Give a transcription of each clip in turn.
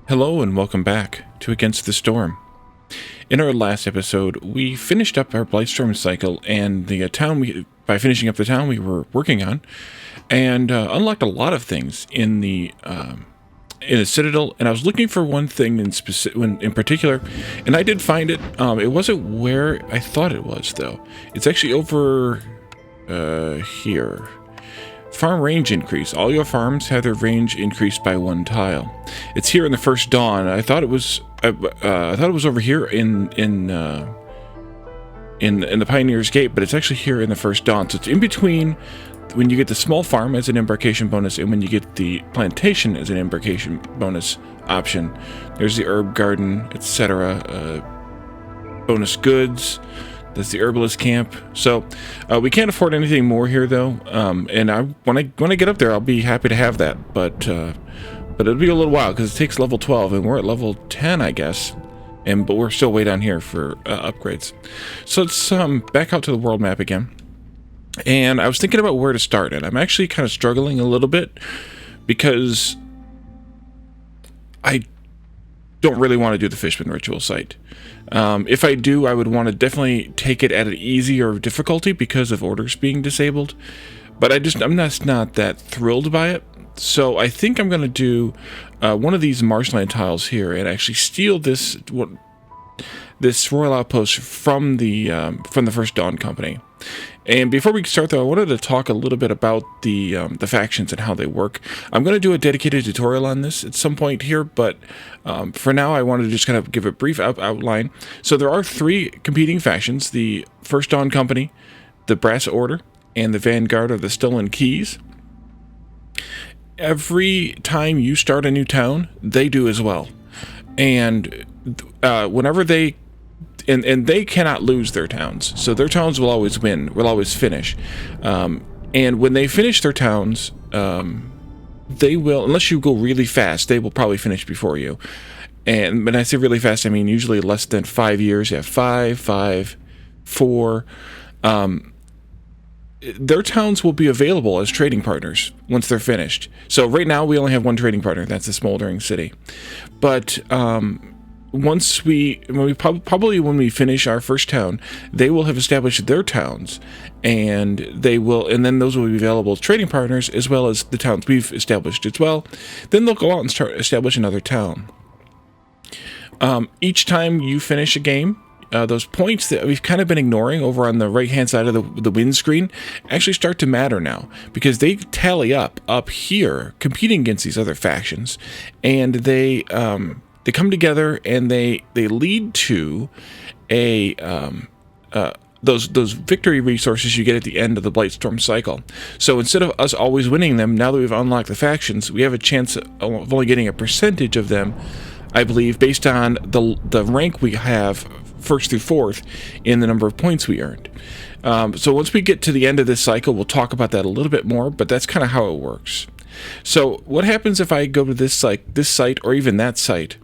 Hello and welcome back to Against the Storm. In our last episode, we finished up our Blightstorm cycle and the by finishing up the town we were working on, and unlocked a lot of things in the Citadel. And I was looking for one thing in particular, and I did find it. It wasn't where I thought it was, though. It's actually over here. Farm range increase. All your farms have their range increased by 1 tile. It's here in the first dawn. I thought it was. I thought it was over here in the Pioneer's Gate, but it's actually here in the first dawn. So it's in between when you get the small farm as an embarkation bonus and when you get the plantation as an embarkation bonus option. There's the herb garden, etc. Bonus goods. That's the herbalist camp. So we can't afford anything more here, though. And when I get up there, I'll be happy to have that. But it'll be a little while because it takes level 12, and we're at level 10, I guess. But we're still way down here for upgrades. So let's back out to the world map again. And I was thinking about where to start, and I'm actually kind of struggling a little bit because I don't really want to do the Fishman Ritual site. If I do, I would want to definitely take it at an easier difficulty because of orders being disabled. But I'm just not that thrilled by it. So I think I'm going to do one of these marshland tiles here and actually steal this royal outpost from the First Dawn Company. And before we start, though, I wanted to talk a little bit about the factions and how they work. I'm going to do a dedicated tutorial on this at some point here, but for now, I wanted to just kind of give a brief outline. So there are 3 competing factions: the First Dawn Company, the Brass Order, and the Vanguard of the Stolen Keys. Every time you start a new town, they do as well. And whenever they cannot lose their towns. So their towns will always win, will always finish. And when they finish their towns, they will, unless you go really fast, they will probably finish before you. And when I say really fast, I mean usually less than 5 years. You have 5, 4. Their towns will be available as trading partners once they're finished. So right now we only have 1 trading partner. That's the Smoldering City. But when we finish our first town, they will have established their towns, and then those will be available as trading partners as well as the towns we've established as well. Then they'll go out and start establish another town. Each time you finish a game, those points that we've kind of been ignoring over on the right-hand side of the win screen actually start to matter now, because they tally up here, competing against these other factions, and they come together and they lead to those victory resources you get at the end of the Blightstorm cycle. So instead of us always winning them, now that we've unlocked the factions, we have a chance of only getting a percentage of them, I believe, based on the rank we have 1st through 4th in the number of points we earned. So once we get to the end of this cycle, we'll talk about that a little bit more, but that's kind of how it works. So what happens if I go to this site, or even that site,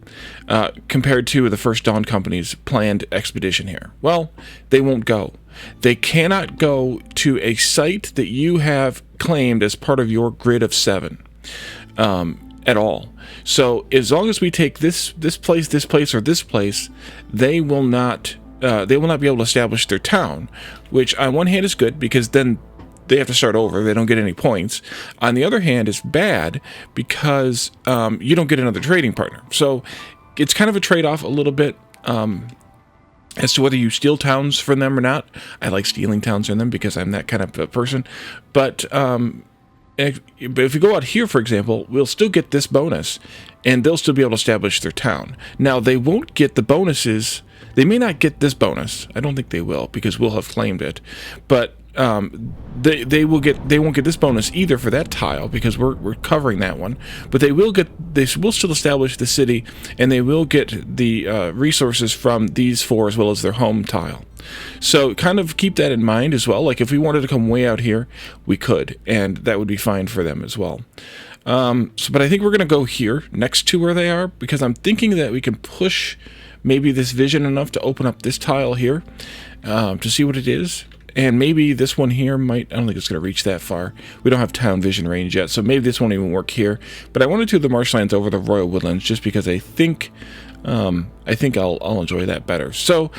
compared to the First Dawn Company's planned expedition here? Well, they won't go. They cannot go to a site that you have claimed as part of your grid of 7 at all. So as long as we take this place, or this place, they will not be able to establish their town, which on one hand is good because then they have to start over. They don't get any points. On the other hand, it's bad because you don't get another trading partner. So it's kind of a trade-off a little bit as to whether you steal towns from them or not. I like stealing towns from them because I'm that kind of a person. But if we go out here, for example, we'll still get this bonus, and they'll still be able to establish their town. Now, they won't get the bonuses. They may not get this bonus. I don't think they will, because we'll have claimed it. But they won't get this bonus either for that tile, because we're covering that one. But they will still establish the city, and they will get the resources from these 4 as well as their home tile. So kind of keep that in mind as well. Like if we wanted to come way out here, we could, and that would be fine for them as well. But I think we're going to go here next to where they are, because I'm thinking that we can push maybe this vision enough to open up this tile here to see what it is. and maybe this one here might, I don't think it's going to reach that far. We don't have town vision range yet, so maybe this won't even work here. But I want to do the marshlands over the royal woodlands just because I think I'll enjoy that better. So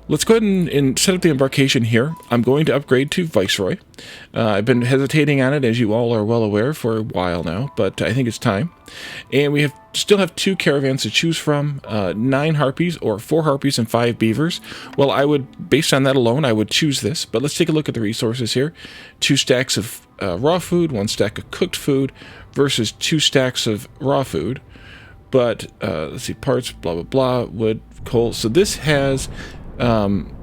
let's go ahead and set up the embarkation here. I'm going to upgrade to Viceroy. I've been hesitating on it, as you all are well aware, for a while now, but I think it's time. And we still have 2 caravans to choose from, 9 harpies or 4 harpies and 5 beavers. Well, based on that alone, I would choose this, but let's take a look at the resources here. 2 stacks of raw food, 1 stack of cooked food versus 2 stacks of raw food. But let's see, parts, blah blah blah, wood, coal. So this has some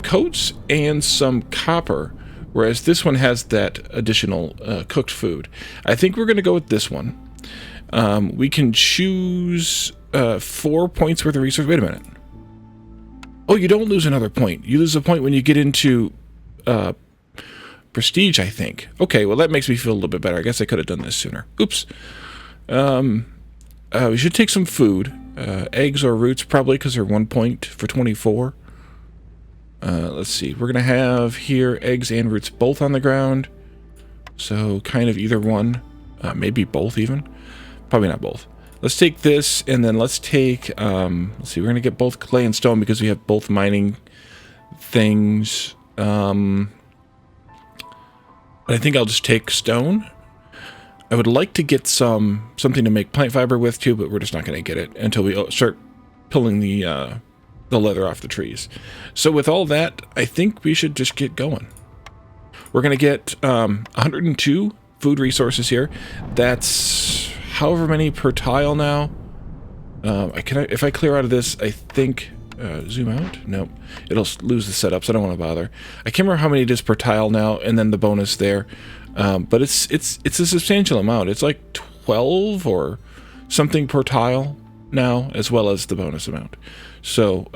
coats and some copper, whereas this one has that additional cooked food. I think we're going to go with this one. We can choose 4 points worth of resource. Wait a minute. Oh, you don't lose another point. You lose a point when you get into prestige, I think. Okay, well that makes me feel a little bit better. I guess I could have done this sooner. Oops. We should take some food. Eggs or roots, probably, because they're 1 point for 24. Let's see. We're going to have here eggs and roots both on the ground. So kind of either one. Maybe both even. Probably not both. Let's take this, and then let's take... let's see. We're going to get both clay and stone because we have both mining things. But I think I'll just take stone. I would like to get something to make plant fiber with too, but we're just not going to get it until we start pulling the leather off the trees. So with all that, I think we should just get going. We're going to get 102 food resources here. That's however many per tile now. If I clear out of this, I think... zoom out? Nope. It'll lose the setup, so I don't want to bother. I can't remember how many it is per tile now, and then the bonus there. But it's a substantial amount. It's like 12 or something per tile now, as well as the bonus amount. So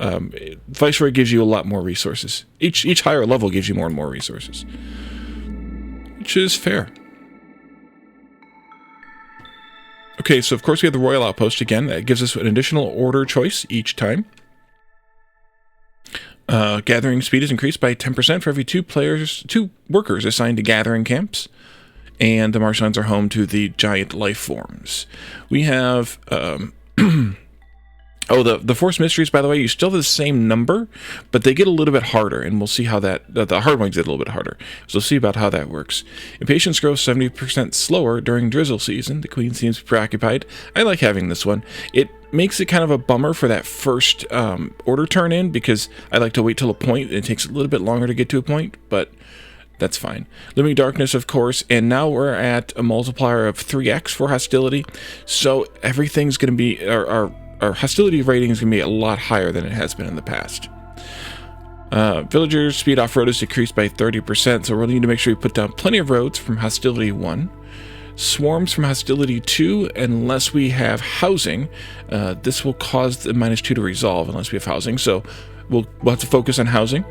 Viceroy gives you a lot more resources. Each higher level gives you more and more resources, which is fair. Okay, so of course we have the Royal Outpost again. That gives us an additional order choice each time. Gathering speed is increased by 10% for every 2 workers assigned to gathering camps. And the marshlands are home to the giant life forms. We have... the Force Mysteries, by the way, you still have the same number, but they get a little bit harder, and we'll see how the hard ones get a little bit harder. So we'll see about how that works. Impatience grows 70% slower during drizzle season. The Queen seems preoccupied. I like having this one. It makes it kind of a bummer for that first order turn in, because I like to wait till a point. It takes a little bit longer to get to a point, but that's fine. Looming Darkness, of course, and now we're at a multiplier of 3x for hostility, so everything's going to be... Our hostility rating is going to be a lot higher than it has been in the past. Villagers' speed off-road is decreased by 30%, so we'll need to make sure we put down plenty of roads from hostility 1. Swarms from hostility 2, unless we have housing. This will cause the -2 to resolve unless we have housing, so we'll have to focus on housing.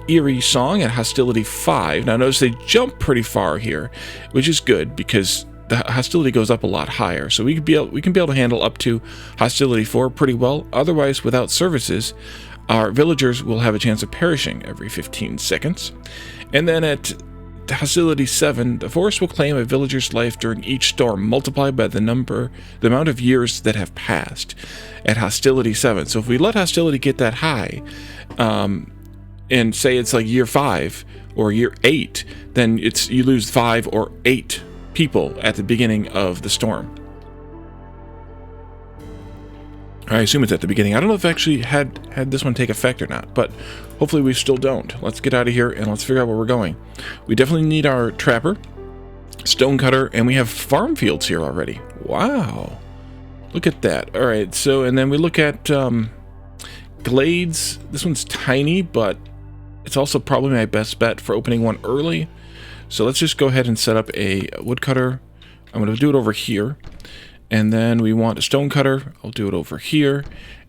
Eerie Song at hostility 5. Now notice they jump pretty far here, which is good because the hostility goes up a lot higher, so we can be able to handle up to hostility 4 pretty well. Otherwise, without services, our villagers will have a chance of perishing every 15 seconds. And then at hostility 7, the forest will claim a villager's life during each storm, multiplied by the amount of years that have passed at hostility 7. So if we let hostility get that high, and say it's like year 5 or year 8, then you lose 5 or 8 people at the beginning of the storm. I assume it's at the beginning. I don't know if I actually had this one take effect or not, but hopefully we still don't. Let's get out of here and let's figure out where we're going. We definitely need our trapper, stonecutter, and we have farm fields here already. Wow. Look at that. All right, so, and then we look at glades. This one's tiny, but it's also probably my best bet for opening one early. So let's just go ahead and set up a woodcutter. I'm going to do it over here. And then we want a stonecutter. I'll do it over here.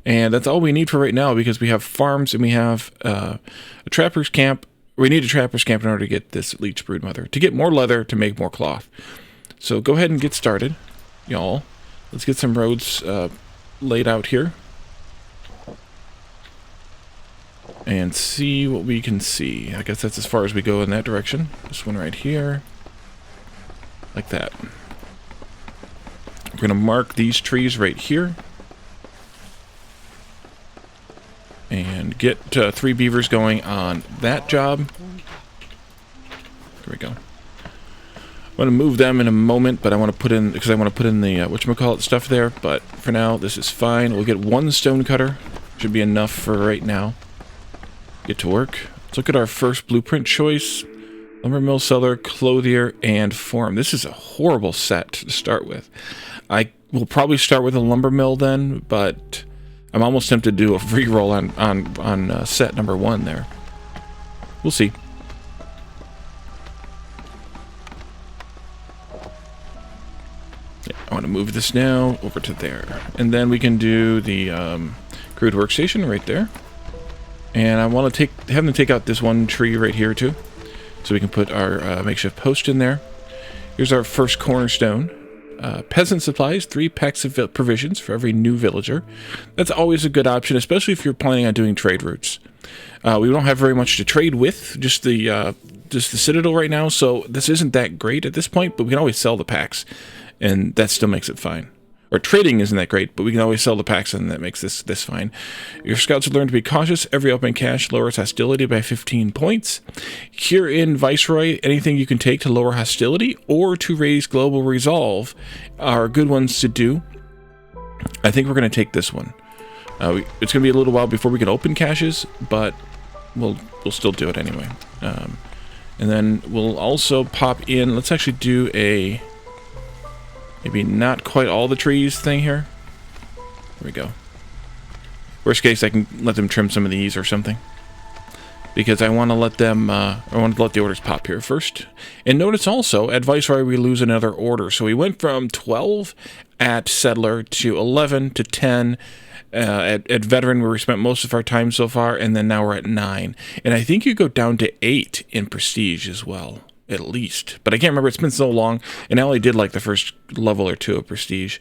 And that's all we need for right now because we have farms and we have a trapper's camp. We need a trapper's camp in order to get this leech broodmother, to get more leather, to make more cloth. So go ahead and get started, y'all. Let's get some roads laid out here. and see what we can see. I guess that's as far as we go in that direction. This one right here. Like that. We're going to mark these trees right here. And get 3 beavers going on that job. There we go. I'm going to move them in a moment, but I want to put in, because I want to put in the, whatchamacallit stuff there, but for now, this is fine. We'll get 1 stone cutter. Should be enough for right now. Get to work. Let's look at our first blueprint choice. Lumber mill, cellar, clothier, and farm. This is a horrible set to start with. I will probably start with a lumber mill then, but I'm almost tempted to do a re-roll on set number 1 there. We'll see. I want to move this now over to there. And then we can do the crude workstation right there. And I want to have them take out this 1 tree right here too. So we can put our makeshift post in there. Here's our first cornerstone. Peasant supplies, 3 packs of provisions for every new villager. That's always a good option, especially if you're planning on doing trade routes. We don't have very much to trade with, just the citadel right now, so this isn't that great at this point, but we can always sell the packs. And that still makes it fine. Or trading isn't that great, but we can always sell the packs, and that makes this fine. Your scouts will learn to be cautious. Every open cache lowers hostility by 15 points. Here in Viceroy, anything you can take to lower hostility or to raise global resolve are good ones to do. I think we're going to take this one. It's going to be a little while before we can open caches, but we'll still do it anyway. And then we'll also pop in. Let's actually do a... maybe not quite all the trees thing here. There we go. Worst case, I can let them trim some of these or something. Because I want to let them, I want to let the orders pop here first. And notice also, at Viceroy, we lose another order. So we went from 12 at Settler to 11 to 10 at Veteran, where we spent most of our time so far. And then now we're at 9. And I think you go down to 8 in Prestige as well. At least. But I can't remember. It's been so long. And I only did like the first level or 2 of Prestige.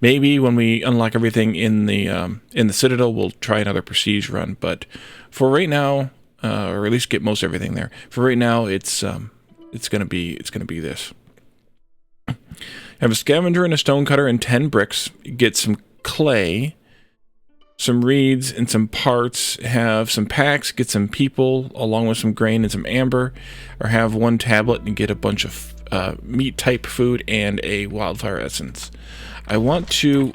Maybe when we unlock everything in the Citadel, we'll try another Prestige run. But for right now, or at least get most everything there. For right now, it's gonna be this. Have a scavenger and a stone cutter and 10 bricks. Get some clay, some reeds and some parts. Have some packs. Get some people along with some grain and some amber. Or have 1 tablet and get a bunch of meat type food and a wildfire essence. I want to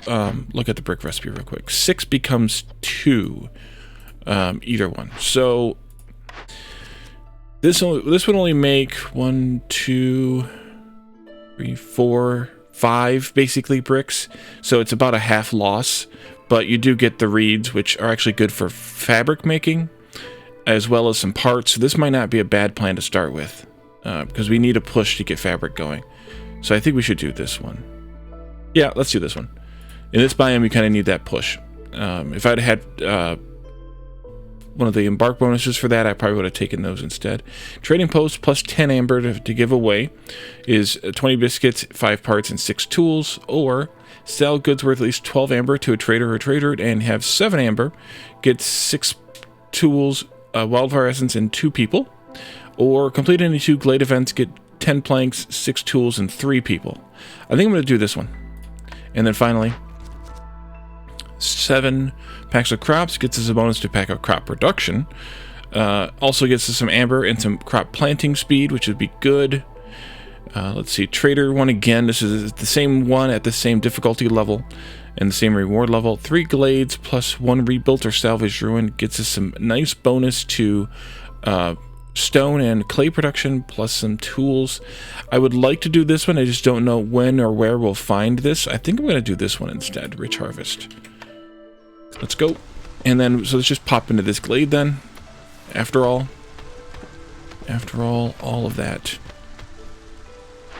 look at the brick recipe real quick. 6 becomes 2. Either one. So this would only make 1, 2, 3, 4, 5 basically bricks. So it's about a half loss. But you do get the reeds, which are actually good for fabric making, as well as some parts. So this might not be a bad plan to start with, because we need a push to get fabric going. So I think we should do this one. Yeah, let's do this one. In this biome, we kind of need that push. If I'd had one of the embark bonuses for that, I probably would have taken those instead. Trading post plus 10 amber to give away is 20 biscuits, 5 parts, and 6 tools, or sell goods worth at least 12 amber to a trader or trader and have 7 amber, get 6 tools, wildfire essence, and 2 people, or complete any 2 glade events, get 10 planks, 6 tools, and 3 people. I think I'm going to do this one. And then finally, 7 packs of crops gets us a bonus to pack of crop production. Also gets us some amber and some crop planting speed, which would be good. Let's see, trader one again. This is the same one at the same difficulty level and the same reward level. 3 glades plus 1 rebuilt or salvaged ruin gets us some nice bonus to stone and clay production plus some tools. I would like to do this one. I just don't know when or where we'll find this. I think I'm going to do this one instead, Rich Harvest. Let's go. And then, so let's just pop into this glade then. After all of that.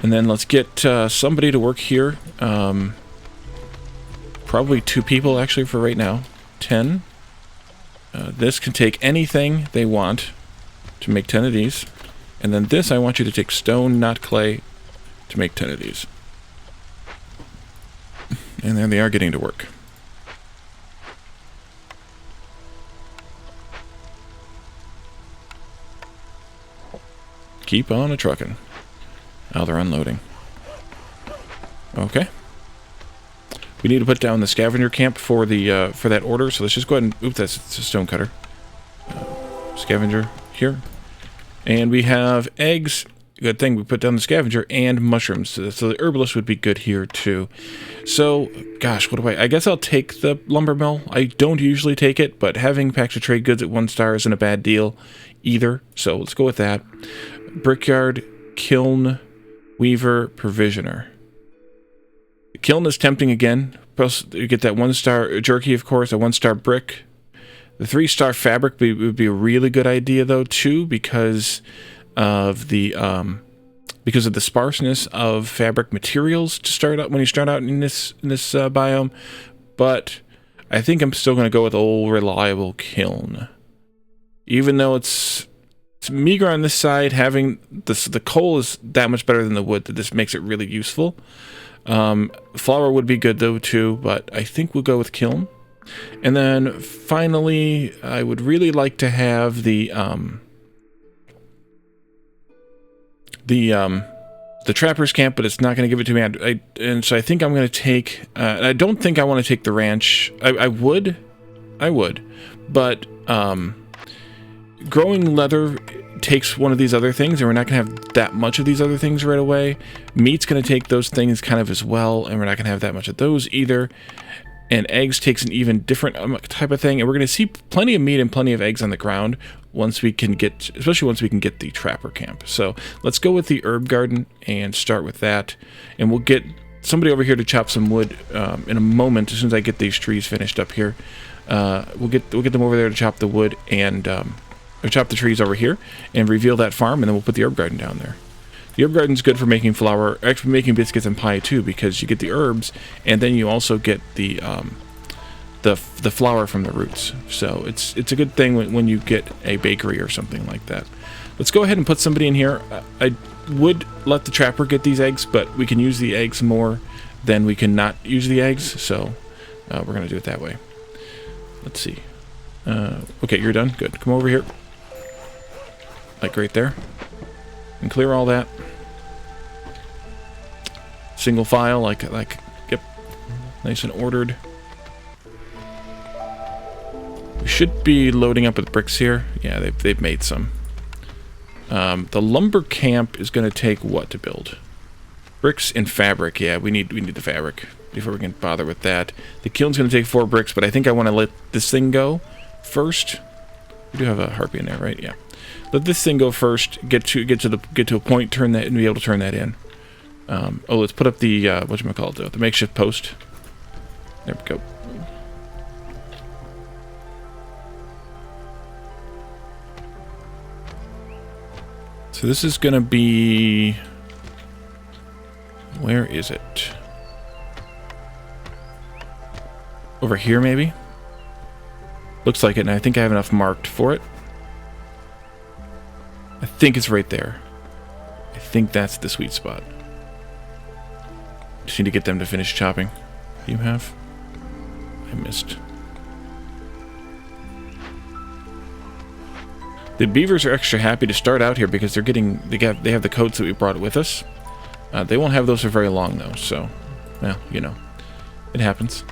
And then let's get somebody to work here. Probably 2 people actually for right now. 10. This can take anything they want to make 10 of these. And then this, I want you to take stone, not clay, to make 10 of these. And there they are getting to work. Keep on a-trucking. Oh, they're unloading. Okay. We need to put down the scavenger camp for the for that order, so let's just go ahead and... Oops, that's a stone cutter. Scavenger here. And we have eggs. Good thing we put down the scavenger and mushrooms. So the herbalist would be good here too. So, gosh, what do I guess I'll take the lumber mill. I don't usually take it, but having packs of trade goods at 1 star isn't a bad deal either. So let's go with that. Brickyard, kiln, weaver, provisioner. Kiln is tempting again. Plus, you get that 1-star jerky, of course, a 1-star brick. The 3-star fabric would be a really good idea, though, too, because of the sparseness of fabric materials to start out when you start out in this biome. But I think I'm still going to go with old reliable kiln, even though it's meager on this side. Having the coal is that much better than the wood that this makes it really useful. Flour would be good though too, but I think we'll go with kiln. And then finally, I would really like to have the trapper's camp, but it's not going to give it to me. And so I think I'm going to take. I don't think I want to take the ranch. I would, but growing leather takes one of these other things, and we're not going to have that much of these other things right away. Meat's going to take those things kind of as well, and we're not going to have that much of those either. And eggs takes an even different type of thing, and we're going to see plenty of meat and plenty of eggs on the ground once we can get, especially once we can get the trapper camp. So let's go with the herb garden and start with that, and we'll get somebody over here to chop some wood in a moment. As soon as I get these trees finished up here, we'll get them over there to chop the wood and or chop the trees over here and reveal that farm, and then we'll put the herb garden down there. The herb garden's good for making flour, actually making biscuits and pie too, because you get the herbs, and then you also get the flour from the roots. So it's a good thing when you get a bakery or something like that. Let's go ahead and put somebody in here. I would let the trapper get these eggs, but we can use the eggs more than we can not use the eggs, so we're going to do it that way. Let's see. Okay, you're done. Good. Come over here. Like right there. And clear all that. Single file, like, yep. Nice and ordered. We should be loading up with bricks here. Yeah, they've made some. The lumber camp is going to take what to build? Bricks and fabric. Yeah, we need the fabric before we can bother with that. The kiln's going to take 4 bricks, but I think I want to let this thing go first. We do have a harpy in there, right? Yeah. Let this thing go first. Get to a point. Turn that and be able to turn that in. Oh, let's put up the whatchamacallit, the makeshift post. There we go. So this is gonna be. Where is it? Over here, maybe? Looks like it, and I think I have enough marked for it. I think it's right there. I think that's the sweet spot. Just need to get them to finish chopping. You have? I missed. The beavers are extra happy to start out here because they have the coats that we brought with us. They won't have those for very long though, so well, you know, it happens.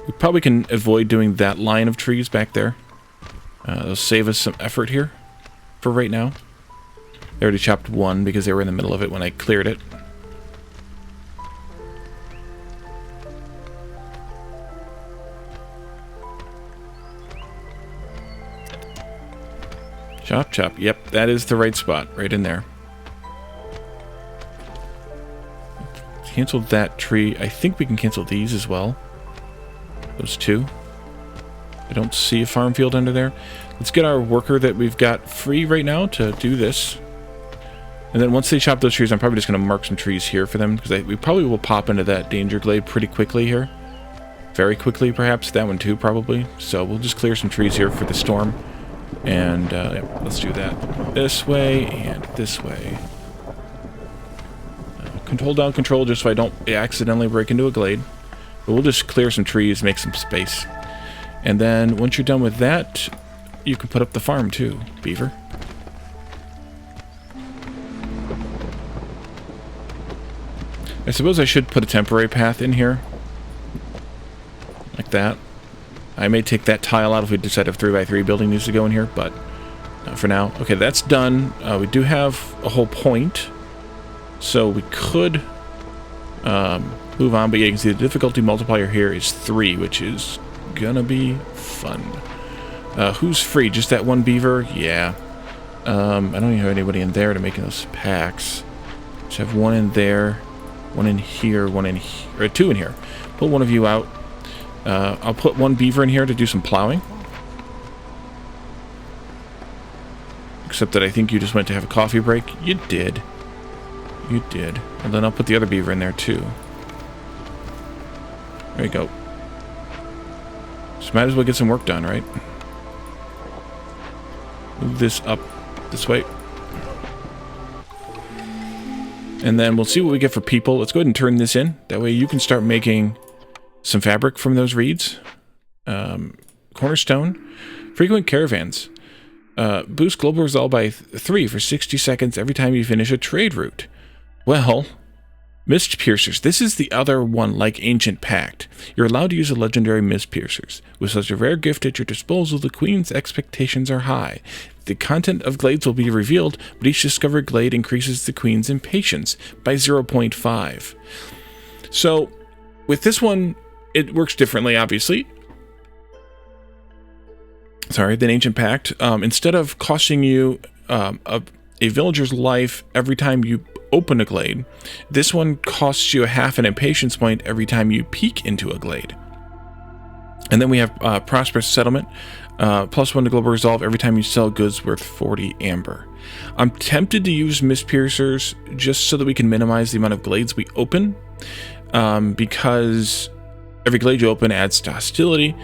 We probably can avoid doing that line of trees back there. They'll save us some effort here for right now. I already chopped one because they were in the middle of it when I cleared it. Chop, chop. Yep, that is the right spot, right in there. Canceled that tree. I think we can cancel these as well. Those two. I don't see a farm field under there. Let's get our worker that we've got free right now to do this. And then once they chop those trees, I'm probably just going to mark some trees here for them, because we probably will pop into that danger glade pretty quickly here. Very quickly, perhaps. That one too, probably. So we'll just clear some trees here for the storm. And yeah, let's do that. This way and this way. Control down control just so I don't accidentally break into a glade. But we'll just clear some trees, make some space. And then once you're done with that, you can put up the farm too, beaver. I suppose I should put a temporary path in here. Like that. I may take that tile out if we decide if 3x3 building needs to go in here, but for now. Okay, that's done. We do have a whole point, so we could move on, but yeah, you can see the difficulty multiplier here is 3, which is gonna be fun. Who's free? Just that one beaver? Yeah. I don't even have anybody in there to make those packs. Just have one in there, one in here, one in here, or 2 in here. Pull one of you out. I'll put one beaver in here to do some plowing. Except that I think you just went to have a coffee break. You did. You did. And then I'll put the other beaver in there too. There you go. So might as well get some work done, right? Move this up this way. And then we'll see what we get for people. Let's go ahead and turn this in. That way you can start making some fabric from those reeds. Cornerstone. Frequent caravans. Boost global resolve by 3 for 60 seconds every time you finish a trade route. Well, Mist Piercers. This is the other one like Ancient Pact. You're allowed to use a legendary Mist Piercers. With such a rare gift at your disposal, the Queen's expectations are high. The content of glades will be revealed, but each discovered glade increases the Queen's impatience by 0.5. So, with this one, it works differently, obviously. Than Ancient Pact. Instead of costing you a villager's life every time you open a glade, this one costs you a half an impatience point every time you peek into a glade. And then we have Prosperous Settlement, +1 to global resolve every time you sell goods worth 40 amber. I'm tempted to use Mist Piercers just so that we can minimize the amount of glades we open, because every glade you open adds to hostility,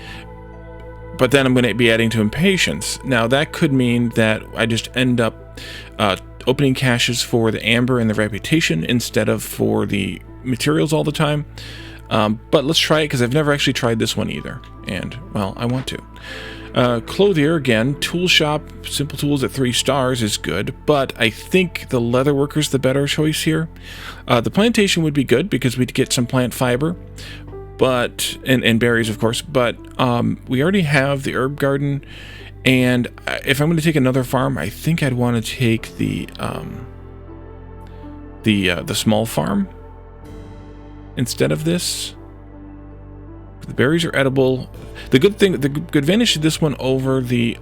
but then I'm going to be adding to impatience. Now that could mean that I just end up opening caches for the amber and the reputation instead of for the materials all the time. But let's try it, because I've never actually tried this one either. And, well, I want to. Clothier, again, tool shop, simple tools at 3 stars is good, but I think the leatherworker's the better choice here. The plantation would be good because we'd get some plant fiber, but and berries, of course, but we already have the herb garden. And if I'm going to take another farm, I think I'd want to take the small farm instead of this. The berries are edible. The good advantage to this one over the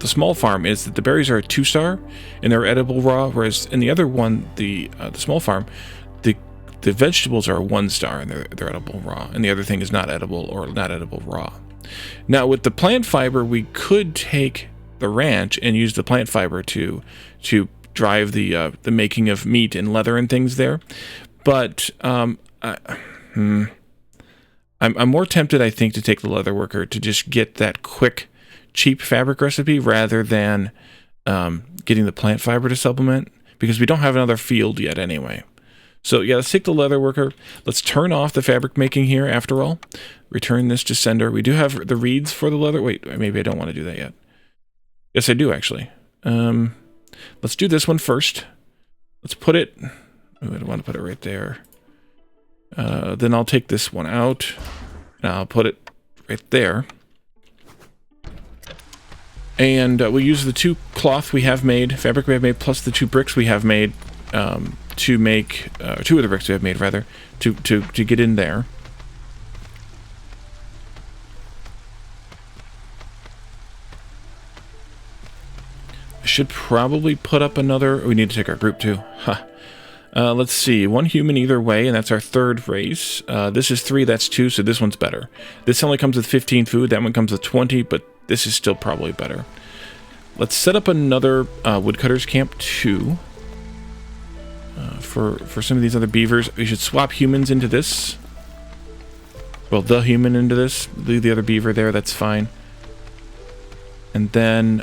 small farm is that the berries are a 2-star and they're edible raw, whereas in the other one, the small farm, the vegetables are a 1-star and they're edible raw, and the other thing is not edible or not edible raw. Now, with the plant fiber, we could take the ranch and use the plant fiber to drive the making of meat and leather and things there. But I'm more tempted, I think, to take the leather worker to just get that quick, cheap fabric recipe rather than getting the plant fiber to supplement, because we don't have another field yet anyway. So yeah, let's take the leather worker. Let's turn off the fabric making here after all. Return this to sender. We do have the reeds for the leather. Wait, maybe I don't want to do that yet. Yes, I do actually. Let's do this one first. Let's put it... Ooh, I don't want to put it right there. Then I'll take this one out. And I'll put it right there. And we'll use the 2 cloth we have made, fabric we have made, plus the 2 bricks we have made, to make 2 of the bricks we have made, rather, to get in there. I should probably put up another... We need to take our group too. Huh. Let's see. 1 human either way, and that's our 3rd race. This is 3, that's 2, so this one's better. This only comes with 15 food, that one comes with 20, but this is still probably better. Let's set up another woodcutter's camp 2. For some of these other beavers, we should swap humans into this. Well, the human into this. Leave the other beaver there, that's fine. And then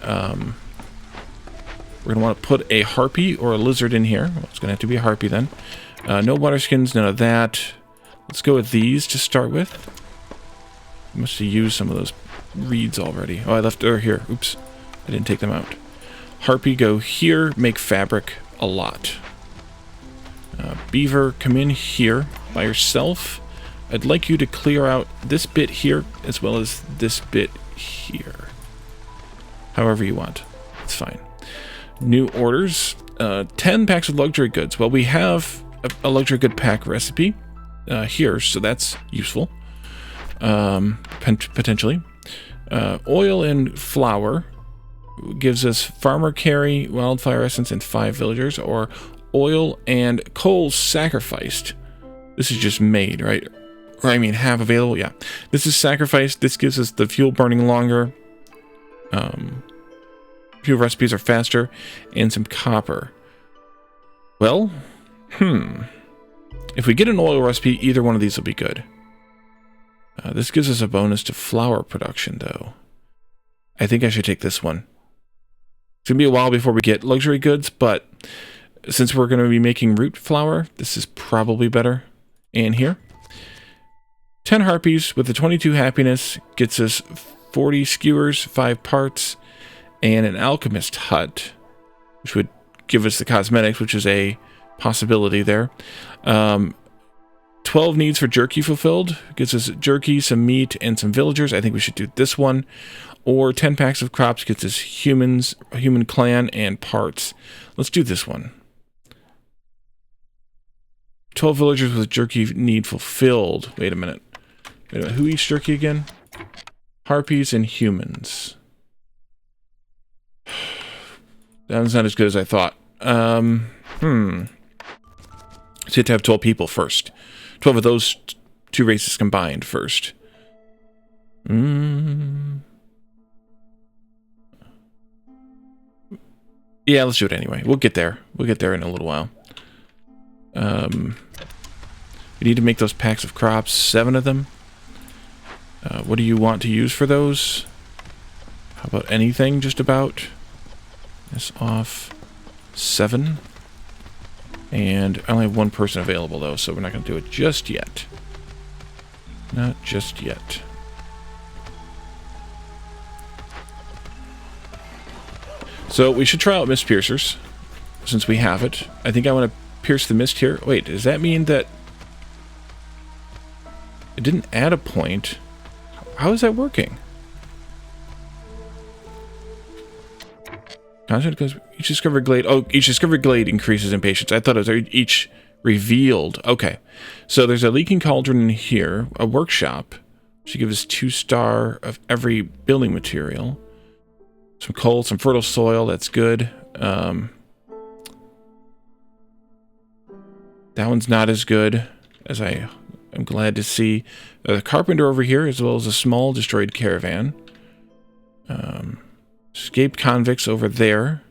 we're going to want to put a harpy or a lizard in here. Well, it's going to have to be a harpy then. No water skins, none of that. Let's go with these to start with. I must have used some of those reeds already. Oh, I left her here. Oops. I didn't take them out. Harpy, go here. Make fabric a lot. Beaver, come in here by yourself. I'd like you to clear out this bit here as well as this bit here. However you want. It's fine. New orders. 10 packs of luxury goods. Well, we have a luxury good pack recipe here, so that's useful. Potentially. Oil and flour gives us farmer carry, wildfire essence, and 5 villagers, or oil and coal sacrificed. This is just made, right? Or I mean, have available. Yeah, this is sacrificed. This gives us the fuel burning longer. Fuel recipes are faster, and some copper. Well, if we get an oil recipe, either one of these will be good. This gives us a bonus to flour production, though. I think I should take this one. It's going to be a while before we get luxury goods, but since we're going to be making root flour, this is probably better. And here, 10 harpies with the 22 happiness gets us 40 skewers, 5 parts, and an alchemist hut, which would give us the cosmetics, which is a possibility there. 12 needs for jerky fulfilled. Gets us jerky, some meat, and some villagers. I think we should do this one. Or 10 packs of crops gets us humans, a human clan, and parts. Let's do this one. 12 villagers with jerky need fulfilled. Wait a minute. Who eats jerky again? Harpies and humans. That was not as good as I thought. So you have to have 12 people first. 12 of those two races combined first. Yeah, let's do it anyway. We'll get there. We'll get there in a little while. We need to make those packs of crops. 7 of them. What do you want to use for those? How about anything, just about? This off. 7. And I only have 1 person available, though, so we're not going to do it just yet. Not just yet. So we should try out Mist Piercers, since we have it. I think I want to pierce the mist here. Wait, does that mean that it didn't add a point? How is that working? Constant because each discovered glade. Oh, each discovered glade increases in patience. I thought it was each revealed. Okay, so there's a leaking cauldron in here, a workshop. Should give us 2-star of every building material. Some coal, some fertile soil. That's good. That one's not as good as I am glad to see. The carpenter over here, as well as a small destroyed caravan. Escaped convicts over there.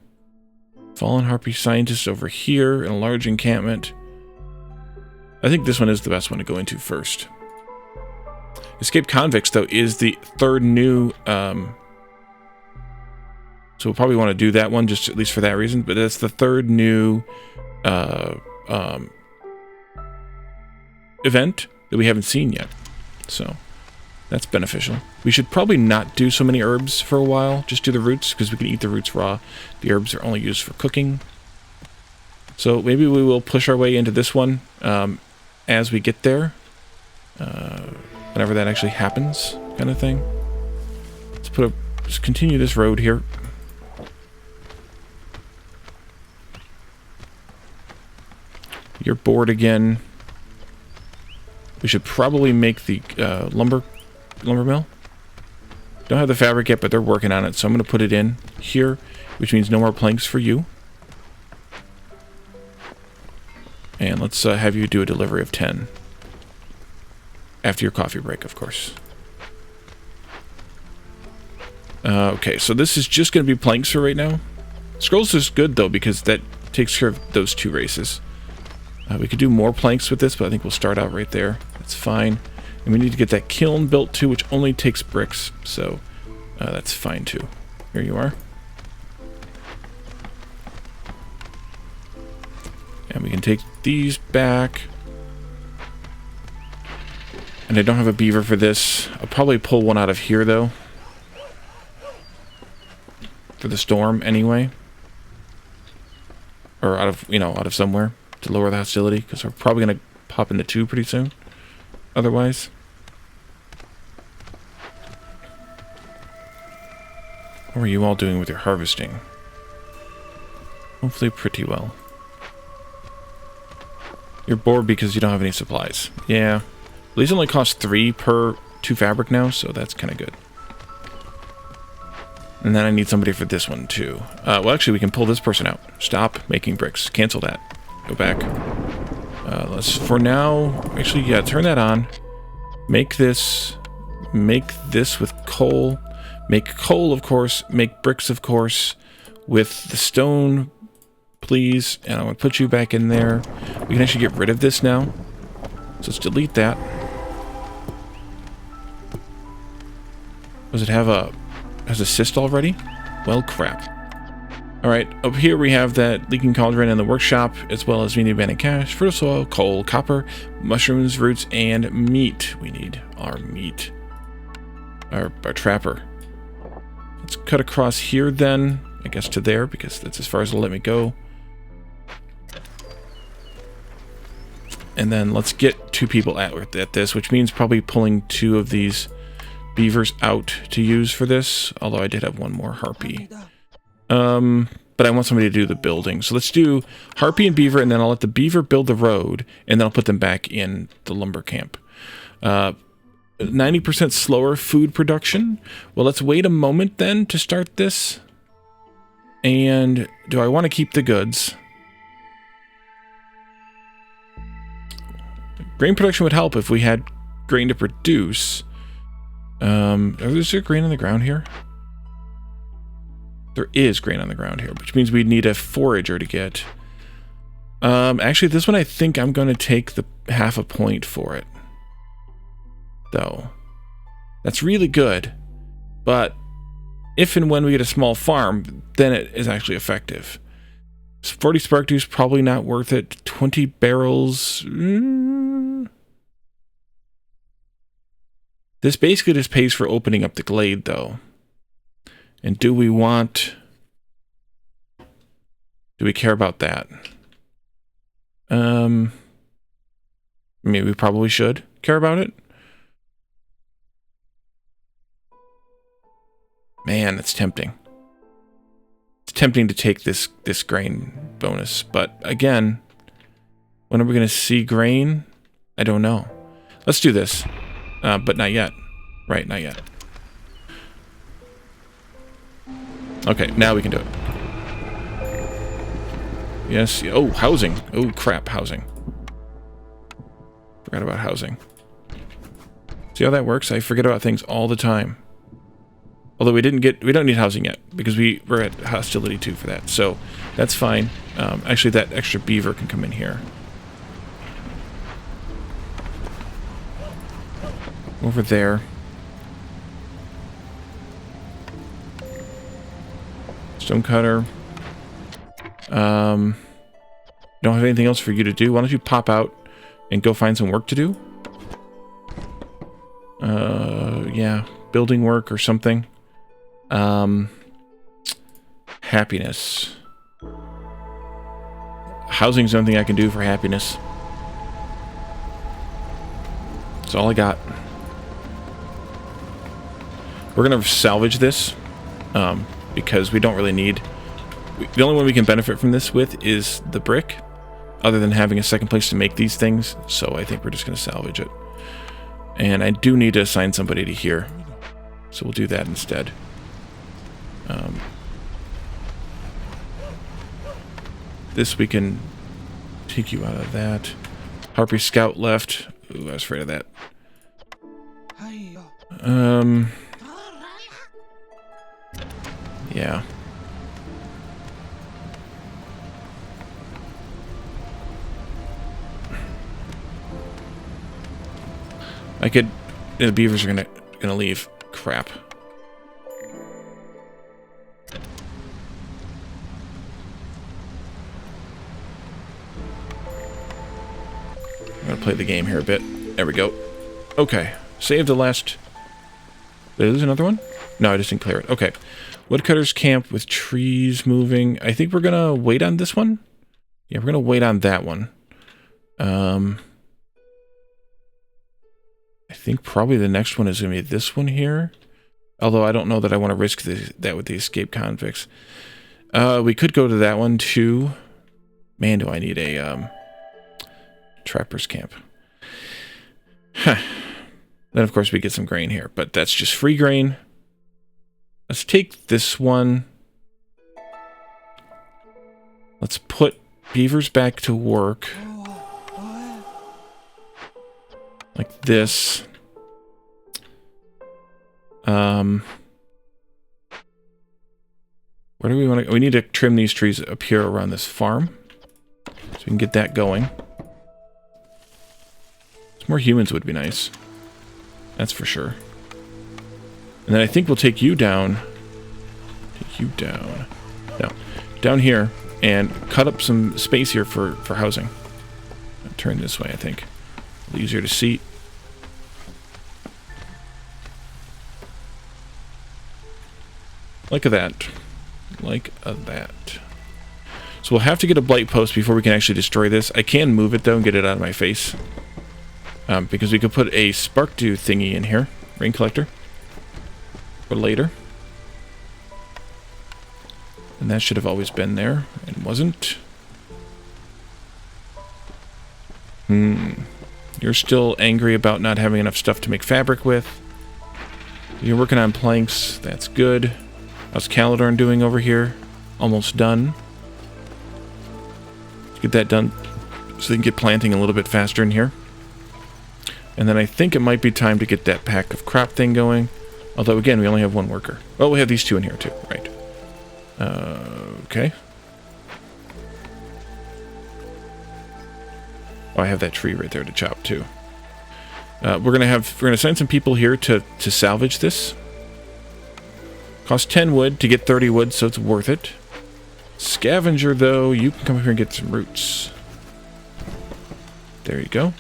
Fallen harpy scientists over here. And a large encampment. I think this one is the best one to go into first. Escaped convicts, though, is the 3rd new... so we'll probably want to do that one, just at least for that reason. But that's the 3rd new event that we haven't seen yet. So that's beneficial. We should probably not do so many herbs for a while. Just do the roots, because we can eat the roots raw. The herbs are only used for cooking. So maybe we will push our way into this one as we get there. Whenever that actually happens, kind of thing. Let's continue this road here. You're bored again. We should probably make the lumber mill. Don't have the fabric yet, but they're working on it, so I'm going to put it in here, which means no more planks for you. And let's have you do a delivery of 10. After your coffee break, of course. Okay, so this is just going to be planks for right now. Scrolls is good, though, because that takes care of those 2 races. We could do more planks with this, but I think we'll start out right there. That's fine. And we need to get that kiln built, too, which only takes bricks. So that's fine, too. Here you are. And we can take these back. And I don't have a beaver for this. I'll probably pull one out of here, though. For the storm, anyway. Or out of, out of somewhere. to lower the hostility, because we're probably going to pop into 2 pretty soon. Otherwise. How are you all doing with your harvesting? Hopefully pretty well. You're bored because you don't have any supplies. Yeah. These only cost 3 per 2 fabric now, so that's kind of good. And then I need somebody for this one, too. Well, actually, we can pull this person out. Stop making bricks. Cancel that. Go back. Let's, for now... Actually, yeah, turn that on. Make this with coal. Make coal, of course. Make bricks, of course. With the stone, please. And I'm going to put you back in there. We can actually get rid of this now. So let's delete that. Does it have a... has a cyst already? Well, crap. Alright, up here we have that leaking cauldron in the workshop, as well as we need abandoned cache, fertile soil, coal, copper, mushrooms, roots, and meat. We need our meat. Our trapper. Let's cut across here then, I guess to there, because that's as far as it'll let me go. And then let's get 2 people at this, which means probably pulling 2 of these beavers out to use for this, although I did have 1 more harpy. But I want somebody to do the building. So let's do harpy and beaver, and then I'll let the beaver build the road, and then I'll put them back in the lumber camp. 90% slower food production. Well, let's wait a moment then to start this. And do I want to keep the goods? Grain production would help if we had grain to produce. Is there grain on the ground here? There is grain on the ground here, which means we'd need a forager to get. Actually, this one I think I'm going to take the half a point for it. Though. That's really good. But if and when we get a small farm, then it is actually effective. 40 spark juice, probably not worth it. 20 barrels. This basically just pays for opening up the glade, though. And do we care about that? Maybe we probably should care about it. Man, it's tempting. It's tempting to take this grain bonus, but again, when are we going to see grain? I don't know. Let's do this, but not yet. Right, not yet. Okay, now we can do it. Yes. Oh, housing. Oh, crap, housing. Forgot about housing. See how that works? I forget about things all the time. Although we don't need housing yet, because we're at hostility 2 for that. So, that's fine. Actually, that extra beaver can come in here. Over there. Stonecutter. Don't have anything else for you to do. Why don't you pop out and go find some work to do? Yeah, building work or something. Happiness. Housing's the only thing I can do for happiness. That's all I got. We're gonna salvage this, because we don't really need... The only one we can benefit from this with is the brick, other than having a second place to make these things, so I think we're just gonna salvage it. And I do need to assign somebody to here, so we'll do that instead. This we can take you out of that. Harpy Scout left. Ooh, I was afraid of that. Yeah. I could... The beavers are gonna leave. Crap. I'm gonna play the game here a bit. There we go. Okay. Save the last... Did I lose another one? No, I just didn't clear it. Okay. Woodcutter's camp with trees moving. I think we're gonna wait on this one. Yeah, we're gonna wait on that one. I think probably the next one is going to be this one here. Although I don't know that I want to risk that with the escape convicts. We could go to that one too. Man, do I need a trapper's camp. Huh. Then, of course, we get some grain here. But that's just free grain. Let's take this one. Let's put beavers back to work. Like this. Where do we want to... We need to trim these trees up here around this farm. So we can get that going. Some more humans would be nice. That's for sure. And then I think we'll take you down. Take you down. No. Down here. And cut up some space here for housing. I'll turn this way, I think. A little easier to see. Like that. Like that. So we'll have to get a blight post before we can actually destroy this. I can move it, though, and get it out of my face. Because we could put a spark dew thingy in here. Rain collector. For later. And that should have always been there. And wasn't. You're still angry about not having enough stuff to make fabric with. You're working on planks. That's good. How's Caledorn doing over here? Almost done. Let's get that done so they can get planting a little bit faster in here. And then I think it might be time to get that pack of crop thing going. Although, again, we only have one worker. Well, we have these two in here, too. Right. Okay. Oh, I have that tree right there to chop, too. We're gonna send some people here to salvage this. Costs 10 wood to get 30 wood, so it's worth it. Scavenger, though, you can come here and get some roots. There you go.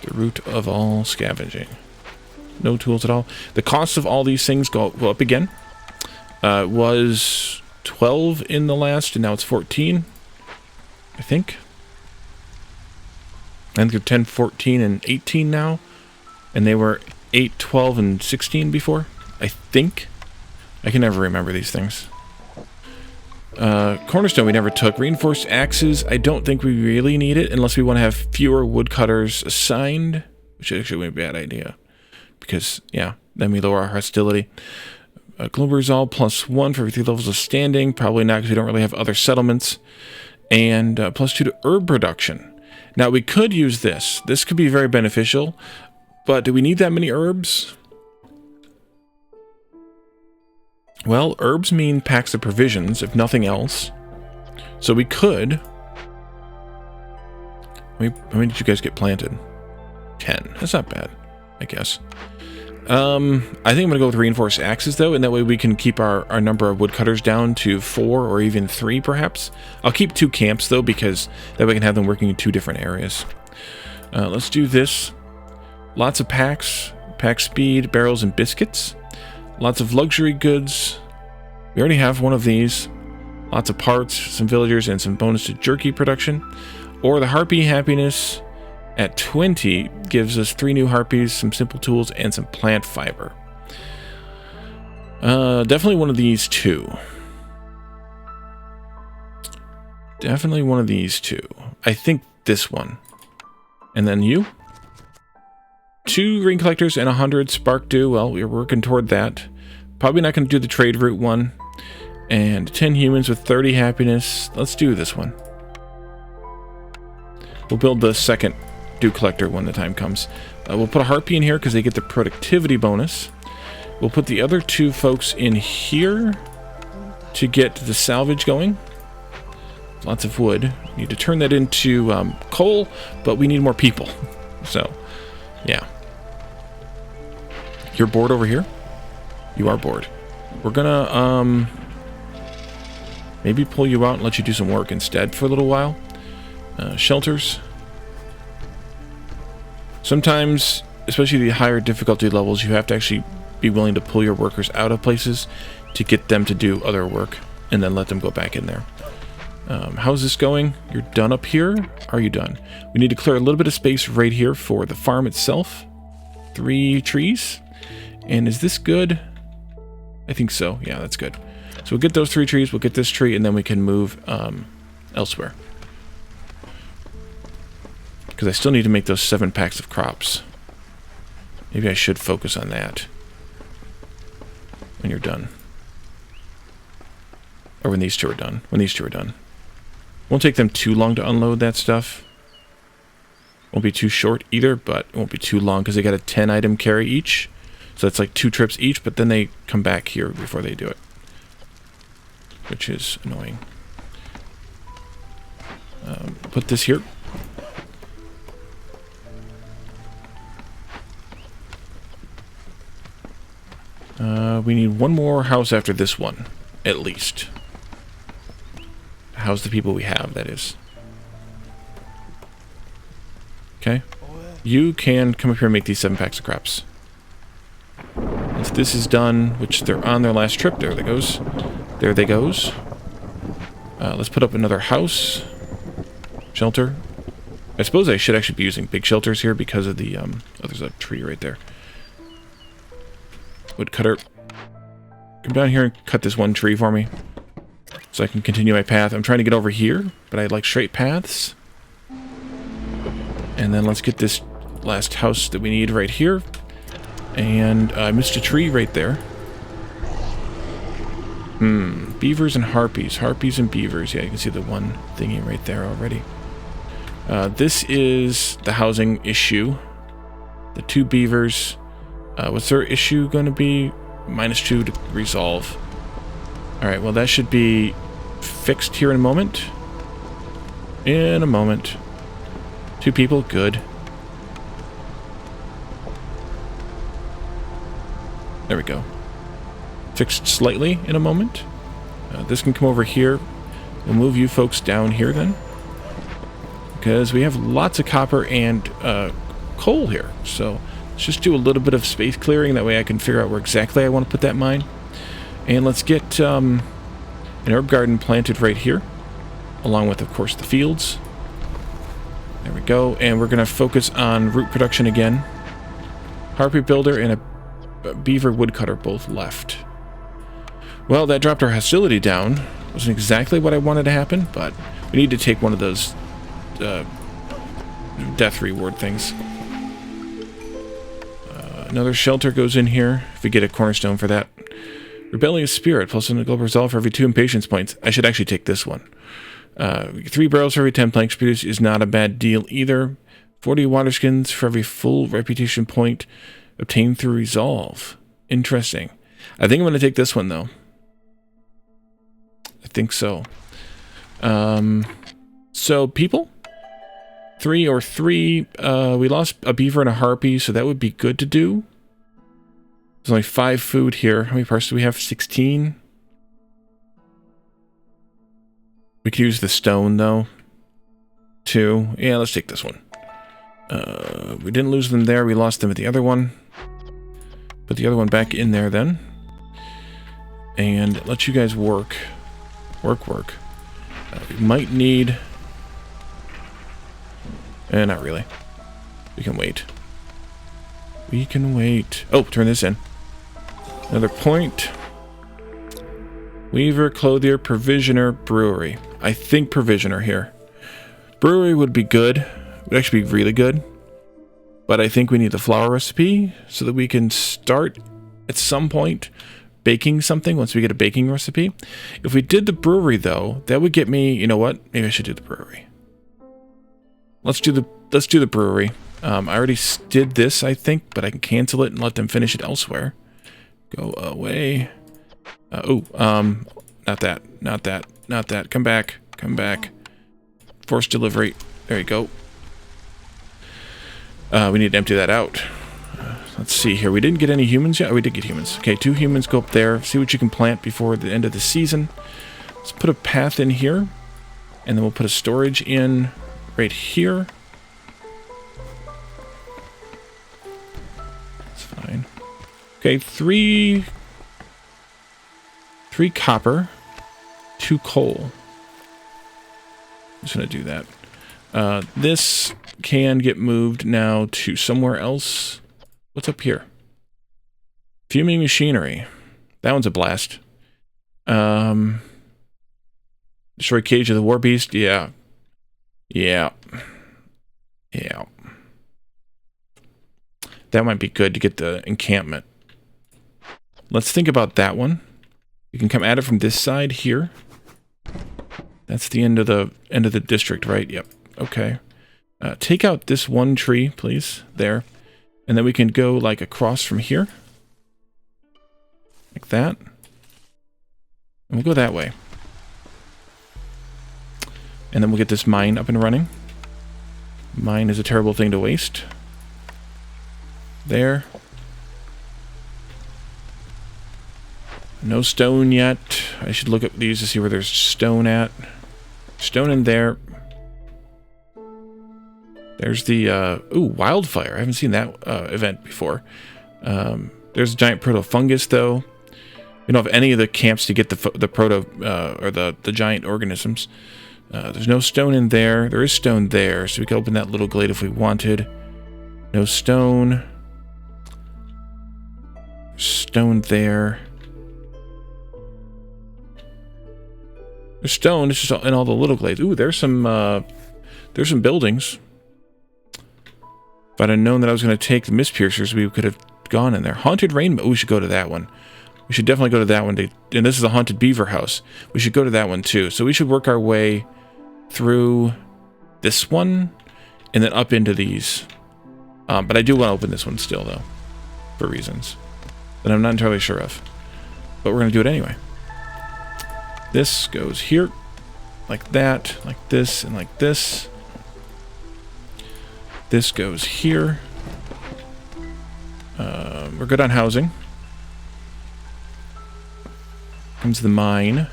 The root of all scavenging. No tools at all. The cost of all these things go up again. Was 12 in the last, and now it's 14. I think. I think they're 10, 14, and 18 now. And they were 8, 12, and 16 before. I think. I can never remember these things. Cornerstone we never took. Reinforced axes, I don't think we really need it unless we want to have fewer woodcutters assigned, which actually would be a bad idea. Because, yeah, then we lower our hostility. Globerzal +1 for every 3 levels of standing. Probably not because we don't really have other settlements. And +2 to herb production. Now, we could use this. This could be very beneficial. But do we need that many herbs? Well, herbs mean packs of provisions, if nothing else. So we could... How many did you guys get planted? 10. That's not bad, I guess. I think I'm going to go with reinforced axes, though, and that way we can keep our number of woodcutters down to 4 or even 3, perhaps. I'll keep 2 camps, though, because that way we can have them working in 2 different areas. Let's do this. Lots of packs, pack speed, barrels, and biscuits. Lots of luxury goods. We already have one of these. Lots of parts, some villagers, and some bonus to jerky production. Or the Harpy Happiness at 20 gives us 3 new harpies, some simple tools, and some plant fiber. Definitely one of these 2. Definitely one of these 2. I think this one. And then you? 2 ring collectors and 100 spark dew. Well, we're working toward that. Probably not going to do the trade route one. And 10 humans with 30 happiness. Let's do this one. We'll build the second dew collector when the time comes. We'll put a harpy in here because they get the productivity bonus. We'll put the other 2 folks in here to get the salvage going. Lots of wood. Need to turn that into coal, but we need more people. So, yeah. You're bored over here? You are bored. We're gonna, maybe pull you out and let you do some work instead for a little while. Shelters. Sometimes, especially the higher difficulty levels, you have to actually be willing to pull your workers out of places to get them to do other work, and then let them go back in there. How's this going? You're done up here? Are you done? We need to clear a little bit of space right here for the farm itself. 3 trees. And is this good? I think so. Yeah, that's good. So we'll get those 3 trees, we'll get this tree, and then we can move elsewhere. Because I still need to make those 7 packs of crops. Maybe I should focus on that when you're done. Or when these 2 are done. When these 2 are done. Won't take them too long to unload that stuff. Won't be too short either, but it won't be too long because they got a 10 item carry each. So that's like 2 trips each, but then they come back here before they do it. Which is annoying. Put this here. We need 1 more house after this one, at least. House the people we have, that is. Okay. You can come up here and make these 7 packs of crops. Once this is done, which they're on their last trip, there they goes. There they goes. Let's put up another house. Shelter. I suppose I should actually be using big shelters here because of the, oh, there's a tree right there. Woodcutter. Come down here and cut this 1 tree for me. So I can continue my path. I'm trying to get over here, but I like straight paths. And then let's get this last house that we need right here. And I missed a tree right there. Beavers and harpies. Harpies and beavers. Yeah, you can see the 1 thingy right there already. This is the housing issue. The 2 beavers. What's their issue going to be? -2 to resolve. Alright, well that should be fixed here in a moment. In a moment. 2 people, good. There we go. Fixed slightly in a moment. This can come over here. We'll move you folks down here then. Because we have lots of copper and coal here. So let's just do a little bit of space clearing. That way I can figure out where exactly I want to put that mine. And let's get an herb garden planted right here. Along with, of course, the fields. There we go. And we're going to focus on root production again. Harpy builder and a beaver woodcutter both left. Well, that dropped our hostility down. Wasn't exactly what I wanted to happen, but we need to take one of those death reward things. Another shelter goes in here, if we get a cornerstone for that. Rebellious Spirit, plus 1 global resolve for every 2 impatience points. I should actually take this one. 3 barrels for every 10 planks produced is not a bad deal either. 40 water skins for every full reputation point obtained through resolve. Interesting. I think I'm going to take this one, though. I think so. So, people? 3 or 3. We lost a beaver and a harpy, so that would be good to do. There's only 5 food here. How many parts do we have? 16? We could use the stone, though. 2. Yeah, let's take this one. We didn't lose them there. We lost them at the other one. Put the other one back in there, then. And let you guys work. Work. We might need... not really. We can wait. We can wait. Oh, turn this in. Another point. Weaver, clothier, provisioner, brewery. I think provisioner here. Brewery would be good. Would actually be really good. But I think we need the flour recipe so that we can start at some point baking something once we get a baking recipe. If we did the brewery, though, that would get me, you know what? Maybe I should do the brewery. Let's do the brewery. I already did this, I think, but I can cancel it and let them finish it elsewhere. Go away. Not that. Come back. Forced delivery. There you go. We need to empty that out. Let's see here. We didn't get any humans yet. Oh, we did get humans. Okay, 2 humans. Go up there. See what you can plant before the end of the season. Let's put a path in here. And then we'll put a storage in right here. That's fine. Okay, 3 copper, 2 coal. Just going to do that. This can get moved now to somewhere else. What's up here? Fuming machinery. That one's a blast. Destroy Cage of the War Beast. Yeah. Yeah. Yeah. That might be good to get the encampment. Let's think about that one. You can come at it from this side here. That's the end of the district, right? Yep. Okay. Take out this one tree, please. There. And then we can go like across from here. Like that. And we'll go that way. And then we'll get this mine up and running. Mine is a terrible thing to waste. There. No stone yet. I should look at these to see where there's stone at. Stone in there. There's the, ooh, wildfire. I haven't seen that event before. There's a giant proto-fungus, though. We don't have any of the camps to get the proto, or the giant organisms. There's no stone in there. There is stone there, so we can open that little glade if we wanted. No stone. Stone there. There's stone. It's just in all the little glades. Ooh, there's some buildings. If I'd have known that I was going to take the mist piercers, we could have gone in there. Haunted Rainbow. Oh, we should go to that one. We should definitely go to that one. And this is a haunted beaver house. We should go to that one too. So we should work our way through this one and then up into these. But I do want to open this one still, though, for reasons that I'm not entirely sure of. But we're going to do it anyway. This goes here, like that, like this, and like this. This goes here. We're good on housing. Comes the mine.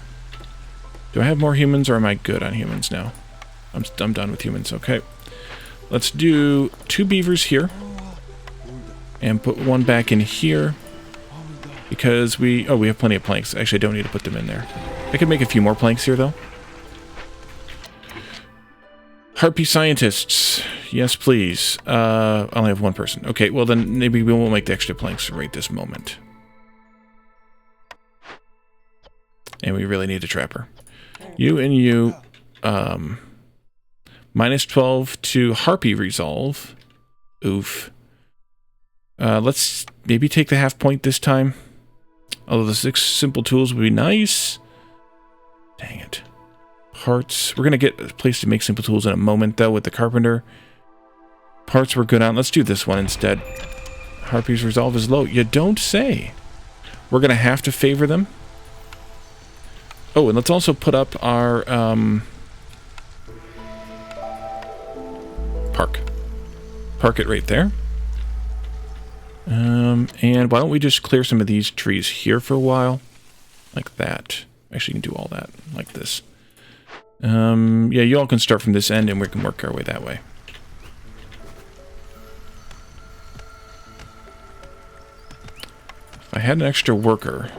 Do I have more humans, or am I good on humans now? I'm done with humans. Okay. Let's do 2 beavers here. And put one back in here. Because we have plenty of planks. Actually, I don't need to put them in there. I could make a few more planks here, though. Harpy scientists. Yes, please. I only have one person. Okay, well then maybe we won't make the extra planks right this moment. And we really need a trapper. You and you. Minus 12 to Harpy resolve. Oof. Let's maybe take the half point this time. Although the 6 simple tools would be nice. Dang it. Parts. We're going to get a place to make simple tools in a moment, though, with the carpenter. Parts we're good on. Let's do this one instead. Harpy's resolve is low. You don't say. We're going to have to favor them. Oh, and let's also put up our park. Park it right there. And why don't we just clear some of these trees here for a while? Like that. Actually, you can do all that. Like this. Yeah, you all can start from this end and we can work our way that way. If I had an extra worker,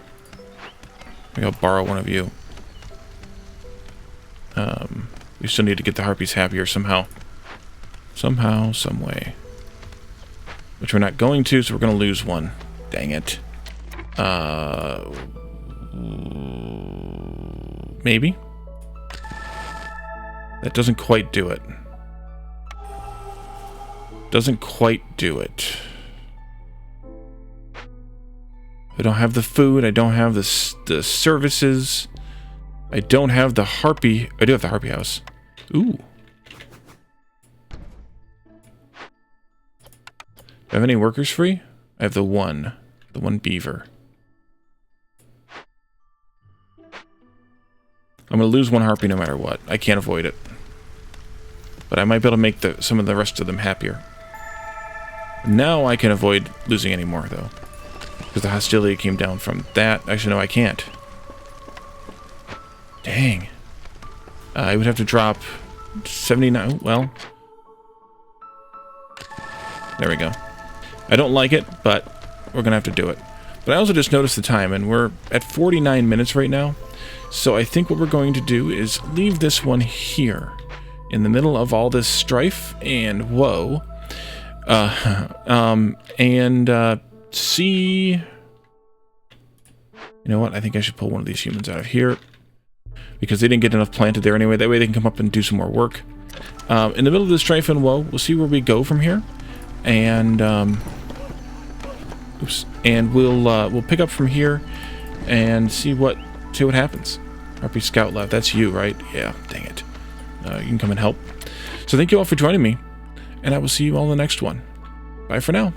maybe I'll borrow one of you. We still need to get the harpies happier somehow. Somehow, some way. Which we're not going to, so we're going to lose one. Dang it. Maybe? That doesn't quite do it. Doesn't quite do it. I don't have the food. I don't have the services. I don't have the harpy. I do have the harpy house. Ooh. Do I have any workers free? I have the one beaver. I'm going to lose one harpy no matter what. I can't avoid it. But I might be able to make some of the rest of them happier. Now I can avoid losing any more, though. Because the hostility came down from that. Actually, no, I can't. Dang. I would have to drop 79. Well. There we go. I don't like it, but we're going to have to do it. But I also just noticed the time, and we're at 49 minutes right now. So I think what we're going to do is leave this one here. in the middle of all this strife and woe. See... You know what? I think I should pull one of these humans out of here, because they didn't get enough planted there anyway. That way they can come up and do some more work. In the middle of this strife and woe, we'll see where we go from here. And, oops. And we'll pick up from here and see what happens. RP Scout Lab, that's you, right? Yeah, dang it. You can come and help. So thank you all for joining me, and I will see you all in the next one. Bye for now.